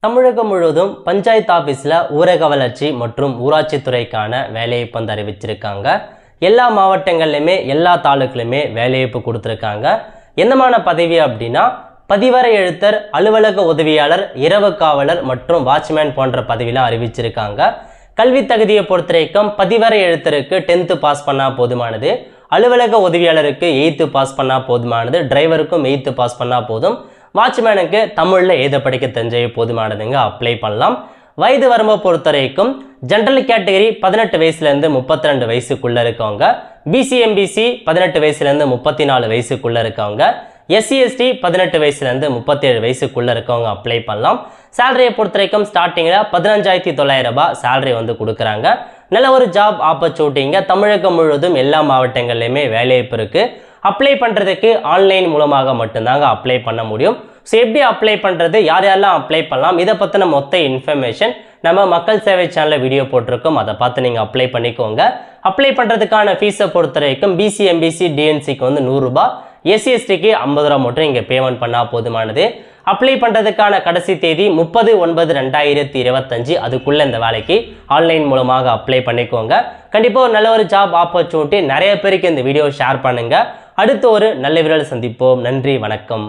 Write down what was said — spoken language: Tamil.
தமிழகம் முழுவதும் பஞ்சாயத்து ஆஃபீஸில் ஊரக வளர்ச்சி மற்றும் ஊராட்சி துறைக்கான வேலைவாய்ப்பு வந்து அறிவிச்சிருக்காங்க. எல்லா மாவட்டங்கள்லையுமே எல்லா தாலுக்குலையுமே வேலைவாய்ப்பு கொடுத்துருக்காங்க. என்னமான பதவி அப்படின்னா பதிவரை எழுத்தர், அலுவலக உதவியாளர், இரவு காவலர் மற்றும் வாட்ச்மேன் போன்ற பதவியெலாம் அறிவிச்சிருக்காங்க. கல்வி தகுதியை பொறுத்த வரைக்கும் பதிவரை எழுத்தருக்கு 10th பாஸ் பண்ணால் போதுமானது, அலுவலக உதவியாளருக்கு 8th பாஸ் பண்ணால் போதுமானது, டிரைவருக்கும் 8th பாஸ் பண்ணால் போதும், வாட்ச்மேனுக்கு தமிழில் எழுத படிக்க தெரிஞ்ச போதுமானதுங்க அப்ளை பண்ணலாம். வயது வரம்பை பொறுத்த வரைக்கும் ஜென்ரல் கேட்டகரி 18 வயசுலேருந்து 32 வயசுக்குள்ளே இருக்கவங்க, பிசிஎம்பிசி 18 வயசுலேருந்து 34 வயசுக்குள்ளே இருக்கவங்க, எஸ்சி/எஸ்டி 18 வயசுலேருந்து 37 வயசுக்குள்ளே இருக்கவங்க அப்ளை பண்ணலாம். சேலரியை பொறுத்த வரைக்கும் ஸ்டார்டிங்கில் 15,900 ரூபாய் சேலரி வந்து கொடுக்குறாங்க. நல்ல ஒரு ஜாப் ஆப்பர்ச்சுனிட்டிங்க. தமிழகம் முழுவதும் எல்லா மாவட்டங்கள்லையுமே வேலைவாய்ப்பு இருக்குது. அப்ளை பண்ணுறதுக்கு ஆன்லைன் மூலமாக மட்டும்தாங்க அப்ளை பண்ண முடியும். ஸோ எப்படி அப்ளை பண்ணுறது, யார் யாரெல்லாம் அப்ளை பண்ணலாம், இதை பற்றின மொத்த இன்ஃபர்மேஷன் நம்ம மக்கள் சேவை சேனலில் வீடியோ போட்டிருக்கோம். அதை பார்த்து நீங்கள் அப்ளை பண்ணிக்கோங்க. அப்ளை பண்ணுறதுக்கான ஃபீஸை பொறுத்த வரைக்கும் பிசி, எம்பிசி, டிஎன்சிக்கு வந்து 100 ரூபாய், எஸ்சி/எஸ்டிக்கு 50 ரூபா மட்டும் இங்கே பேமெண்ட் பண்ணால் போதுமானது. அப்ளை பண்ணுறதுக்கான கடைசி தேதி 30/9/2025. அதுக்குள்ளே இந்த வேலைக்கு ஆன்லைன் மூலமாக அப்ளை பண்ணிக்கோங்க. கண்டிப்பாக ஒரு நல்ல ஒரு ஜாப் ஆப்பர்ச்சுனிட்டி. நிறைய பேருக்கு இந்த வீடியோ ஷேர் பண்ணுங்கள். அடுத்து ஒரு நல்ல வீடியோவில் சந்திப்போம். நன்றி, வணக்கம்.